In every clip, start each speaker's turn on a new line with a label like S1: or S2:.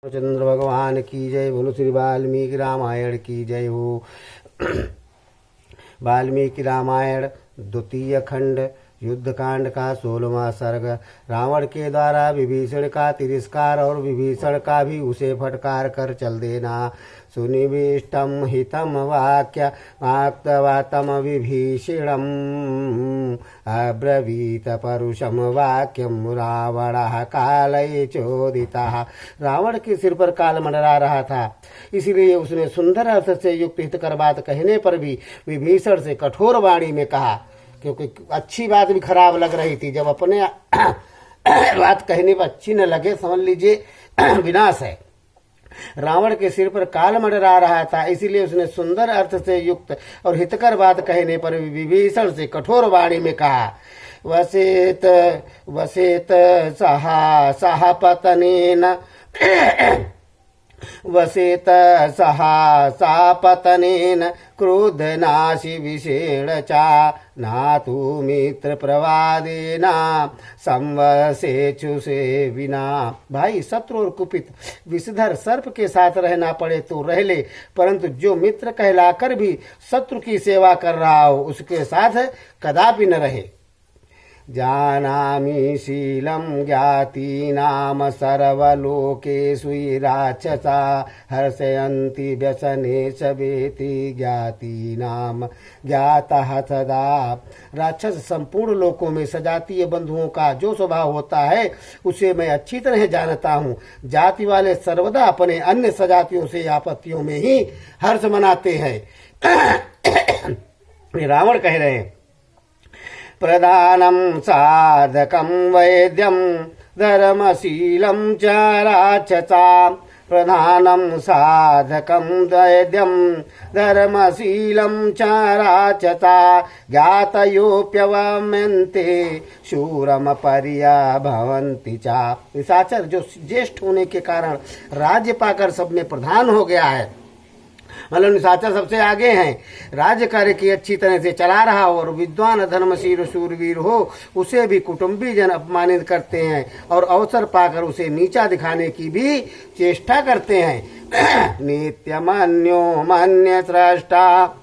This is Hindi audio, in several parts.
S1: रामचंद्र भगवान की जय। बोलो श्री वाल्मीकि रामायण की जय हो। वाल्मीकि रामायण द्वितीय खंड युद्धकांड का 16वां सर्ग। रावण के द्वारा विभीषण का तिरस्कार और विभीषण का भी उसे फटकार कर चल देना। सुनिविष्टम हितम वाक्य वाक्तवातम विभीषणम अब्रवीत परुषम वाक्यम रावण कालये चोदिता। रावण के सिर पर काल मंडरा रहा था, इसलिए उसने सुंदर अर्थ से युक्त हितकर बात कहने पर भी विभीषण से कठोर वाणी में कहा, क्योंकि अच्छी बात भी खराब लग रही थी। जब अपने बात कहने पर अच्छी न लगे, समझ लीजिए विनाश है। रावण के सिर पर काल मंडरा रहा था, इसीलिए उसने सुंदर अर्थ से युक्त और हितकर बात कहने पर विभीषण से कठोर वाणी में कहा, वसेत वसेत सहापतनेन वसेत सहापतनेन क्रोधनाशि विषेण चा नातु मित्र प्रवादेना संवसेचु से विना। भाई, शत्रु और कुपित विषधर सर्प के साथ रहना पड़े तो रह ले, परंतु जो मित्र कहलाकर भी शत्रु की सेवा कर रहा हो उसके साथ कदापि न रहे। जानामि शीलं ज्ञातीनाम सर्वलोकेषु राक्षसा हर्षयन्ति व्यसने सवेति ज्ञातीनाम ज्ञातः सदा। राक्षस संपूर्ण लोकों में सजातीय बंधुओं का जो स्वभाव होता है उसे मैं अच्छी तरह जानता हूँ। जाति वाले सर्वदा अपने अन्य सजातियों से आपत्तियों में ही हर्ष मनाते हैं। रावण कह रहे हैं, प्रधानम साधकम वैद्यम धर्मशीलम च राक्षसा। प्रधानम साधकम वैद्यम धर्मशीलम च राक्षसा ज्ञातयोप्यवम्यन्ते शूरम पर्यभवन्ति चा। निशाचर जो ज्येष्ठ होने के कारण राज्य पाकर सब में प्रधान हो गया है, मतलब निशाचर सबसे आगे हैं, राज्य कार्य की अच्छी तरह से चला रहा हो और विद्वान धर्मशील शूरवीर हो उसे भी कुटुंबी जन अपमानित करते हैं और अवसर पाकर उसे नीचा दिखाने की भी चेष्टा करते हैं। नित्यमान्यो मान्य सृष्टा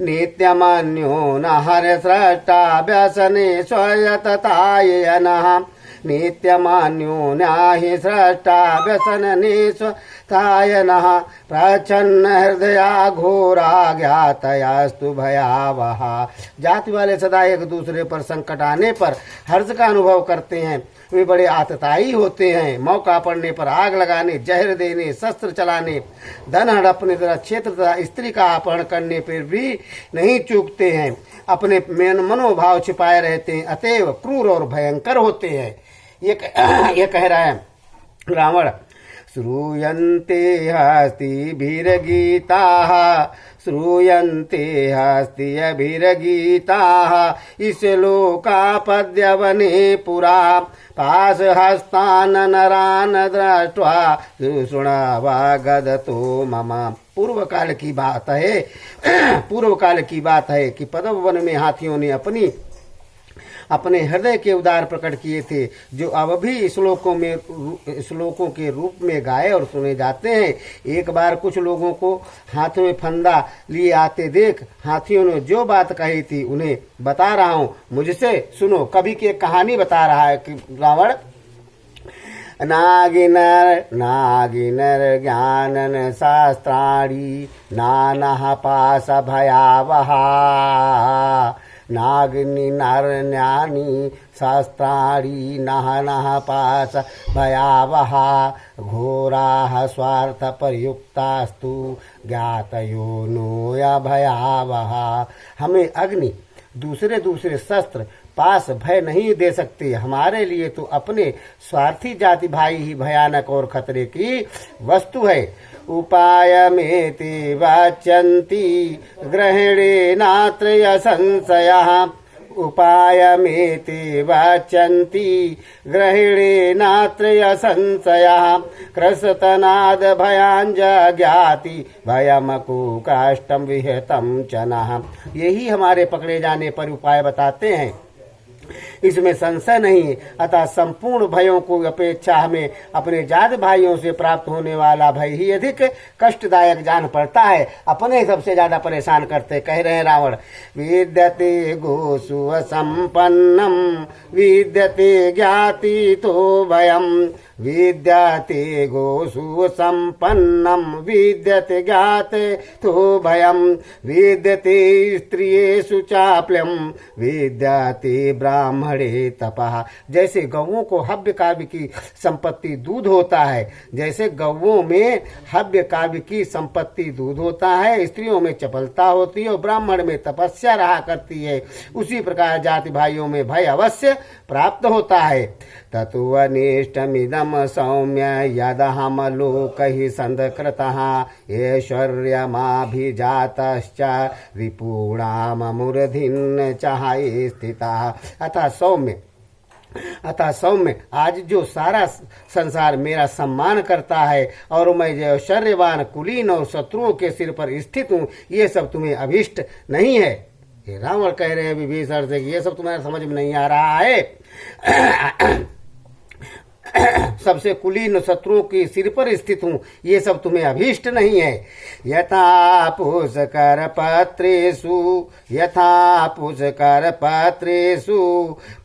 S1: नित्यमान्यो न हर सृष्टा व्यसने स्वयतताय नः। नित्यमान्यो न्याहि सृष्टा व्यसने स्वताय नः। प्रच्छन्न हृदया घोरा ज्ञातयास्तु भयावह। जाति वाले सदा एक दूसरे पर संकट आने पर हर्ष का अनुभव करते हैं, वे बड़े आतताई होते हैं। मौका पड़ने पर आग लगाने, जहर देने, शस्त्र चलाने, धन हड़पने तथा क्षेत्र तथा स्त्री का अपहरण करने पर भी नहीं चूकते हैं। अपने मनोभाव छिपाए रहते हैं, अतएव क्रूर और भयंकर होते हैं। ये कह रहा है रावण। श्रूयन्ते हस्तिभिर्गीताः श्रूयन्ते हस्तिभिर्गीताः श्लोकापद्यवने पुरा पाशहस्तान् नरान् दृष्ट्वा शृण्वागदतो मम। पूर्व काल की बात है कि पद्म वन में हाथियों ने अपने हृदय के उदार प्रकट किए थे, जो अब भी श्लोकों के रूप में गाए और सुने जाते हैं। एक बार कुछ लोगों को हाथों में फंदा लिए आते देख हाथियों ने जो बात कही थी उन्हें बता रहा हूँ, मुझसे सुनो। कभी की एक कहानी बता रहा है कि रावण नागिनर ज्ञानन शास्त्राणि नानः पाश भयावहा। नागिनी नरन्यानि शास्त्राणि नः पाश भयावहा। घोराः स्वार्थ प्रयुक्तास्तु ज्ञातयो नोय भयावहा। हमें अग्नि दूसरे शस्त्र पास भय नहीं दे सकते, हमारे लिए तो अपने स्वार्थी जाति भाई ही भयानक और खतरे की वस्तु है। उपायमेति वाच्यन्ति ग्रहेणेनात्रय संशयः। उपायमेति वाच्यन्ति ग्रहेणेनात्रय संशयः। क्रसतनाद भयांजज्ञाति भयमकु काष्टम विहतम च नः। यही हमारे पकड़े जाने पर उपाय बताते हैं। इसमें संशय नहीं है। अतः संपूर्ण भयों को अपेक्षा हमें अपने जात भाइयों से प्राप्त होने वाला भय ही अधिक कष्टदायक जान पड़ता है। अपने सबसे ज्यादा परेशान करते। कह रहे हैं रावण, विद्यते गोसु संपन्नम विद्यते ज्ञाति तो भयम, विद्यते गोसु संपन्नम विद्यते ज्ञाते तो भयम, विद्यते स्त्रियेषु चाप्यम विद्यते ब्राह्मणे तपः। जैसे गौओं को हव्य काव्य की संपत्ति दूध होता है, जैसे गौओं में हव्य काव्य की संपत्ति दूध होता है, स्त्रियों में चपलता होती है और ब्राह्मण में तपस्या रहा करती है, उसी प्रकार जाति भाइयों में भय अवश्य प्राप्त होता है। ततो अनिष्टमिदम सौम्य यदहम लोकहि संधकृतः ऐश्वर्यमाभिजातश्च रिपूणामूर्धिन् चहाय स्थितः। अतः सौम्य, आज जो सारा संसार मेरा सम्मान करता है और मैं जो ऐश्वर्यवान कुलीन और शत्रुओं के सिर पर स्थित हूँ, ये सब तुम्हें अभिष्ट नहीं है। ये रावण कह रहे हैं विभीषण से कि ये सब तुम्हारे समझ में नहीं आ रहा है। सबसे कुलीन शत्रुओं के सिर पर स्थित हूँ, ये सब तुम्हें अभीष्ट नहीं है। यथा पुष्कर पत्रेषु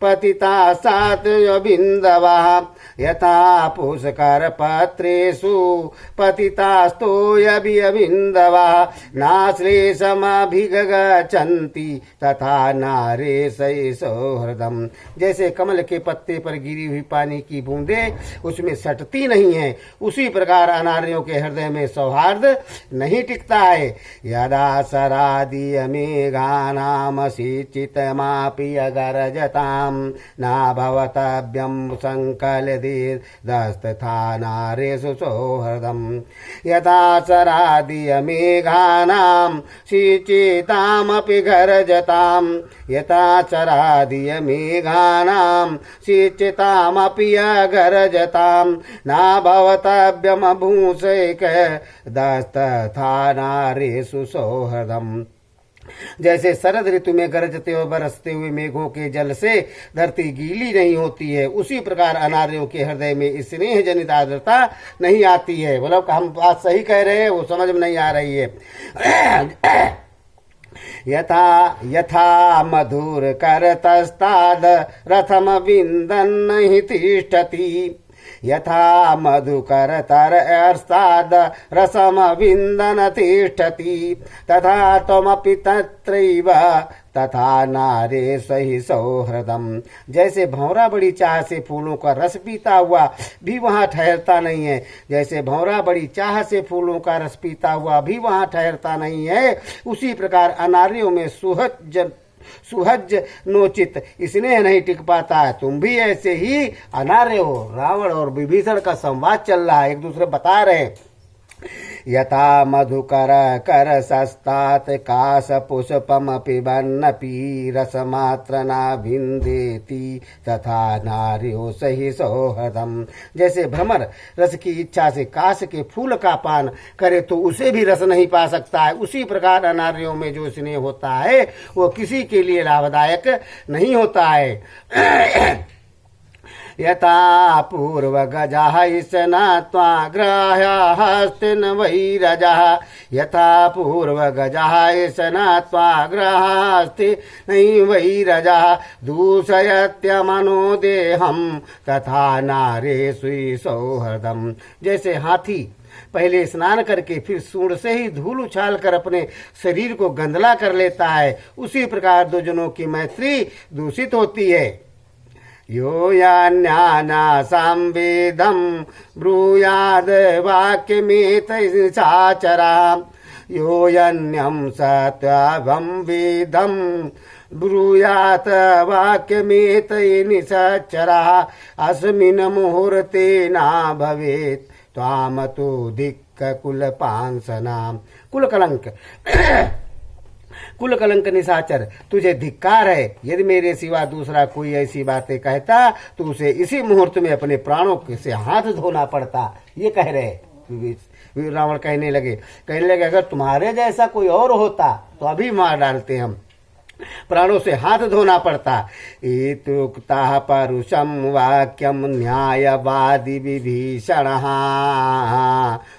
S1: पतिता सात बिंदवः, यथा पुष्कर पत्रेषु पतितास्तोयबिंदवः नाश्लेषमभिगच्छन्ति तथा नारेशो हृदम। जैसे कमल के पत्ते पर गिरी हुई पानी की बूंदे उसमें सटती नहीं है, उसी प्रकार अनार्यों के हृदय में सौहार्द नहीं टिकता है। यदा सरादीय मेघानाम सिचितमापि अगरजताम न भवतव्यम संकलदस्तथा नारेषु सौहृदम। यदा सरादीय मेघानाम सिचितामपि गरजताम, यथा सरादीय मेघानाम सिचितामपि अगरजताम न भवतव्यमभूषैकदस्तथा नारेषु सौहृदम। जैसे शरद ऋतु में गरजते हुए बरसते हुए मेघों के जल से धरती गीली नहीं होती है, उसी प्रकार अनार्यों के हृदय में स्नेह जनित आर्द्रता नहीं आती है। मतलब हम बात सही कह रहे हैं, वो समझ में नहीं आ रही है। यथा मधुर करतस्ताद रथम विंदन हि तिष्ठति, यथा मधुकरतर अर्स्ताद रसम विंदन तिष्ठति तथा त्वमपि तत्रैव तथा नारे सही सौहृदम। जैसे भंवरा बड़ी चाह से फूलों का रस पीता हुआ भी वहाँ ठहरता नहीं है, जैसे भंवरा बड़ी चाह से फूलों का रस पीता हुआ भी वहाँ ठहरता नहीं है, उसी प्रकार अनार्यों में सुहज नोचित स्नेह नहीं टिक पाता है। तुम भी ऐसे ही अनार्य हो। रावण और विभीषण का संवाद चल रहा है, एक दूसरे बता रहे। यथा मधुकर कर सस्तात काश पुष्पम पिबन्नपि रसमात्र न विंदेति तथा नार्यो सही सौहृदम। जैसे भ्रमर रस की इच्छा से काश के फूल का पान करे तो उसे भी रस नहीं पा सकता है, उसी प्रकार अनार्यों में जो स्नेह होता है वो किसी के लिए लाभदायक नहीं होता है। यथा पूर्व गजः स्नात्वा ग्राह्यस्तेन वैरजः, यथा पूर्व गजः स्नात्वा ग्राह्यस्तेन वैरजः दूषयत्यमनो देहं तथा नारेषु सौहृदम। जैसे हाथी पहले स्नान करके फिर सूंड से ही धूल उछाल कर अपने शरीर को गंदला कर लेता है, उसी प्रकार दो जनों की मैत्री दूषित होती है। यो यान्याना संवेदम ब्रूयाद वाक्यमेतैषाचरा, यो यन्यं सत्वं वेदं ब्रूयात वाक्यमेतैर्निशाचरा, अस्मिन् मुहूर्ते न भवेत् त्वां तु धिक् कुलपांसनाम। कुल कलंक निशाचर, तुझे धिक्कार है। यदि मेरे सिवा दूसरा कोई ऐसी बातें कहता तो उसे इसी मुहूर्त में अपने प्राणों से हाथ धोना पड़ता। ये कह रहे रावण कहने लगे अगर तुम्हारे जैसा कोई और होता तो अभी मार डालते हम। प्राणों से हाथ धोना पड़ता। इत्युक्तः परुषं वाक्यं न्यायवादी विभीषण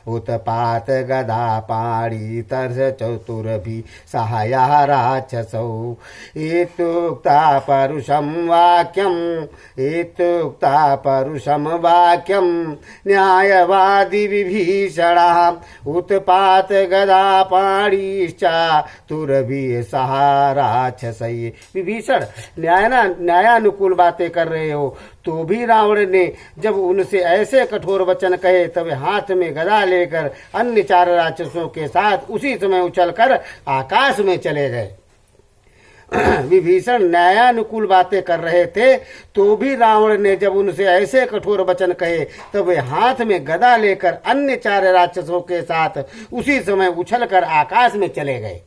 S1: उत्पात गदा पाणी तर्ष चतुरभि सहायः राक्षसौ। इत्युक्तः परुषं वाक्यं न्यायवादी विभीषण उत्पात गदा पाणीश्च तुरभि सहा राक्षसै। विभीषण न्यायानुकूल बातें कर रहे हो, तो भी रावण ने जब उनसे ऐसे कठोर वचन कहे तब हाथ में गदा लेकर अन्य 4 राक्षसों के साथ उसी समय उछलकर आकाश में चले गए। विभीषण न्यायानुकूल बातें कर रहे थे, तो भी रावण ने जब उनसे ऐसे कठोर वचन कहे तब वे हाथ में गदा लेकर अन्य 4 राक्षसों के साथ उसी समय उछलकर आकाश में चले गए।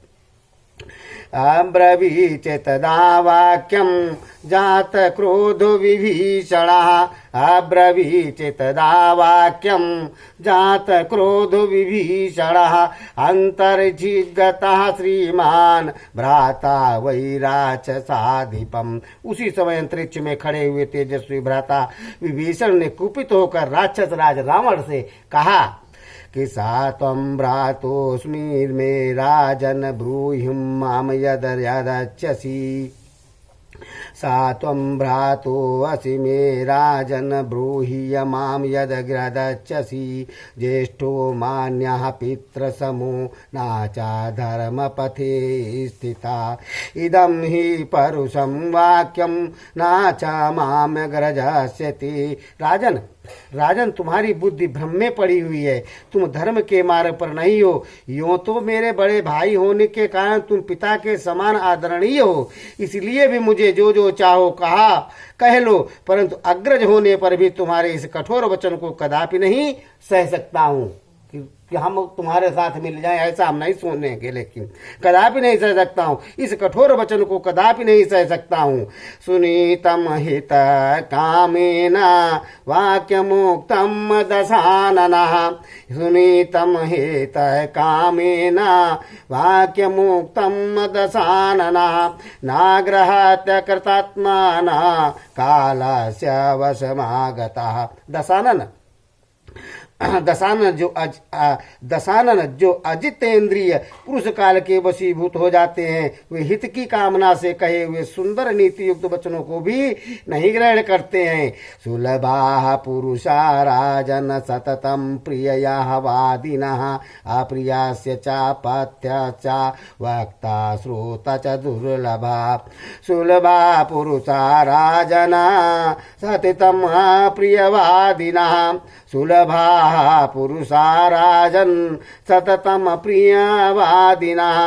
S1: अब्रवीच तदा वाक्यं जात क्रोधो विभीषणः। अब्रवीच तदा वाक्यं जात क्रोधो विभीषणः। अंतर्जिगतः श्रीमान भ्राता वै राक्षसाधिपम्। उसी समय अंतरिक्ष में खड़े हुए तेजस्वी भ्राता विभीषण ने कुपित होकर राक्षस राज रावण से कहा कि सा त्वं भ्रातोऽस्मि मे राजन् ब्रूहि मां यद् यदच्यसि। सा त्वं भ्रातोऽसि मे राजन् ब्रूहि मां यद् यदच्यसि। ज्येष्ठो मान्यः पितृसमो नाचा धर्मपथे स्थिता। इदं हि परुषं वाक्यं नाचा मां ग्रजस्यति। राजन, तुम्हारी बुद्धि भ्रम में पड़ी हुई है, तुम धर्म के मार्ग पर नहीं हो। यूं तो मेरे बड़े भाई होने के कारण तुम पिता के समान आदरणीय हो, इसलिए भी मुझे जो जो चाहो कह लो, परंतु अग्रज होने पर भी तुम्हारे इस कठोर वचन को कदापि नहीं सह सकता हूँ कि हम तुम्हारे साथ मिल जाएं, ऐसा हम नहीं सुनेंगे, लेकिन कदापि नहीं सह सकता हूँ। इस कठोर वचन को कदापि नहीं सह सकता हूँ। सुनीतम हित कामेन वाक्यमुक्तम दशाननः। सुनीतम हित कामेन वाक्यमुक्तम दशाननः। नाग्रहत्य कृतात्मनः कालस्य वशमागतः। दशानन जो अजितेंद्रिय पुरुष काल के वशीभूत हो जाते हैं, वे हित की कामना से कहे हुए सुंदर नीति युक्त वचनों को भी नहीं ग्रहण करते हैं। सुलभा पुरुषा राजन सततम प्रियया वादिनः। अप्रियस्य चापत्य च वक्ता श्रोता च दुर्लभा। सुलभा पुरुषा राजन सततम प्रियवादिनः। सुलभा पुरुषा राजन् सततम प्रियवादिनः।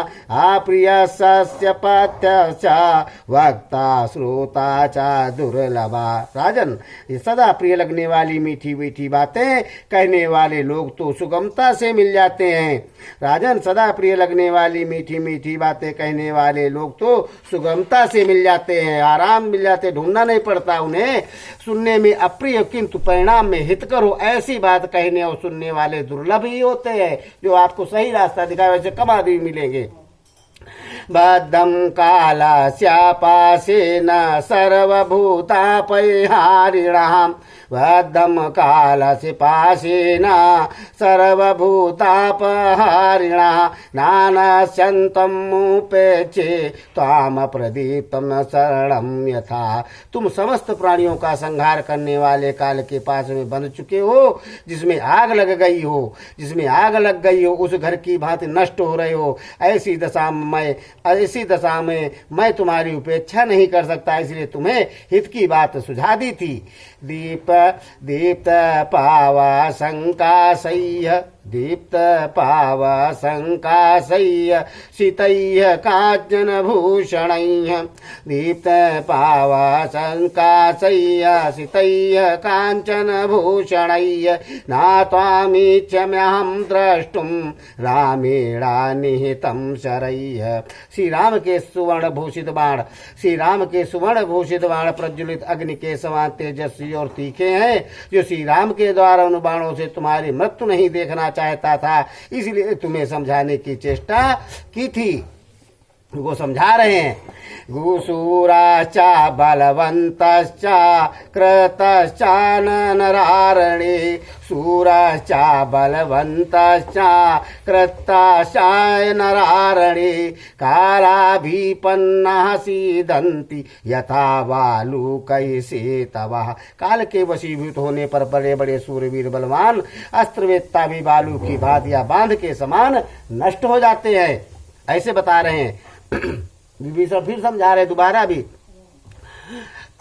S1: अप्रियस्य पथ्यश्च वक्ता श्रोता च दुर्लभा। राजन, ये सदा प्रिय लगने वाली मीठी मीठी बातें कहने वाले लोग तो सुगमता से मिल जाते हैं। राजन, सदा प्रिय लगने वाली मीठी मीठी बातें कहने वाले लोग तो सुगमता से मिल जाते हैं, आराम मिल जाते, ढूंढना नहीं पड़ता उन्हें। सुनने में अप्रिय किंतु परिणाम में हितकर हो, ऐसी बात कहने और सुनने वाले दुर्लभ ही होते हैं। जो आपको सही रास्ता दिखाए वैसे कम आदमी मिलेंगे। बद्धं कालस्यापासेन सर्वभूतापरिहारिणः। बद्धं कालस्य पाशेन सर्वभूतापहारिणः। नानश्यन्तं मुपेक्षे त्वां प्रदीप्तं शरणं यथा। तुम समस्त प्राणियों का संहार करने वाले काल के पास में बंध चुके हो, जिसमें आग लग गई हो, उस घर की भांति नष्ट हो रहे हो। ऐसी दशा में मैं तुम्हारी उपेक्षा नहीं कर सकता, इसलिए तुम्हें हित की बात सुझा दी थी। दीप्त पावा संकाशय्य। दीप्त पावा संकाशय्य शीतय्य कांचन भूषणैः। दीप्त पावा संकाशय्य शीतय्य कांचन भूषणैः। नात्वामीच्छम्यहं द्रष्टुं रामेणानिहितं शरैः। श्री राम के सुवर्ण भूषित बाण प्रज्वलित अग्नि के समान तेजस्वी और तीखे हैं, जो श्री राम के द्वारा उन बाणों से तुम्हारी मृत्यु नहीं देखना चाहता था, इसलिए तुम्हें समझाने की चेष्टा की थी। वो समझा रहे हैं। गुसूराश्चा बलवन्तश्चा कृतश्चा नरारणे सूराश्चा बलवन्तश्चा कृताश्चा नरारणे कालाभिपन्नाः सीदन्ति यथा वालुकैसेतवः। काल के वशीभूत होने पर बड़े बड़े सूरवीर बलवान अस्त्रवेत्ता भी बालू की भांतिया बांध के समान नष्ट हो जाते हैं, ऐसे बता रहे हैं। विभीषण फिर समझा रहे दोबारा भी।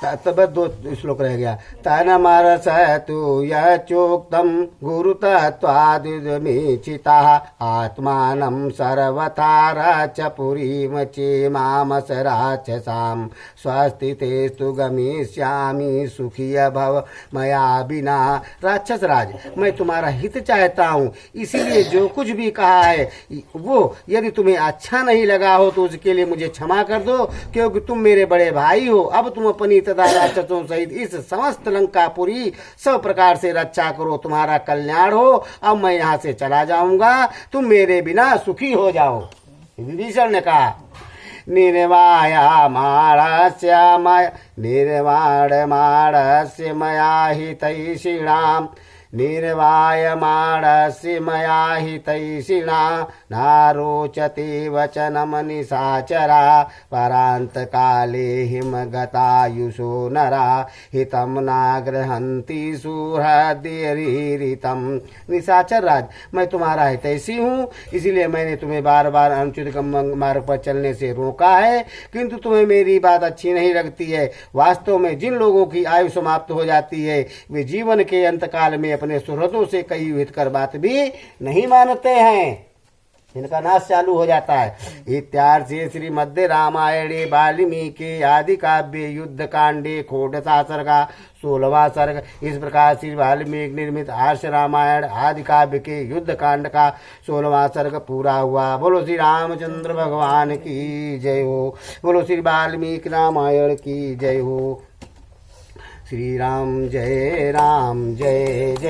S1: तब 2 श्लोक रह गया। तनमरसतु यचोक्तं गुरुतत्वादिदमीचिताः आत्मानं सर्वथा रच पुरीं चेमामस राक्षसां स्वस्ति तेस्तु गमिष्यामि सुखी भव मया बिना। राक्षस राज, मैं तुम्हारा हित चाहता हूँ, इसीलिए जो कुछ भी कहा है वो यदि तुम्हें अच्छा नहीं लगा हो तो उसके लिए मुझे क्षमा कर दो, क्योंकि तुम मेरे बड़े भाई हो। अब तुम अपनी तथा राक्षसों सहित इस समस्त लंकापुरी सब प्रकार से रक्षा करो, तुम्हारा कल्याण हो। अब मैं यहाँ से चला जाऊंगा, तुम मेरे बिना सुखी हो जाओ। विभीषण ने कहा निर्वाणमाणस्य मया हितैषिणाम् निर्वायमाणस्य मया हितैषिणा नारोचते वचनम निशाचरा परान्तकाले हिमगतायुषो नरा हितम नागृहन्ति सुहृदयरीरितम्। निशाचर राज, मैं तुम्हारा हितैषी हूँ, इसीलिए मैंने तुम्हें बार बार अनुचित मार्ग पर चलने से रोका है, किंतु तुम्हें मेरी बात अच्छी नहीं लगती है। वास्तव में जिन लोगों की आयु समाप्त हो जाती है वे जीवन के अंतकाल में अपने सुहृदों से कई हित कर बात भी नहीं मानते हैं, इनका नाश चालू हो जाता है। इत्यार्थे श्री मध्य रामायणे वाल्मीकि आदि काव्य युद्ध कांडे खोडसा सर्गा 16वां सर्ग। इस प्रकार श्री वाल्मीकि निर्मित आर्ष रामायण आदि काव्य के युद्ध कांड का 16वां सर्ग पूरा हुआ। बोलो श्री रामचंद्र भगवान की जय हो। बोलो श्री वाल्मीकि रामायण की जय हो। श्री राम जय जय।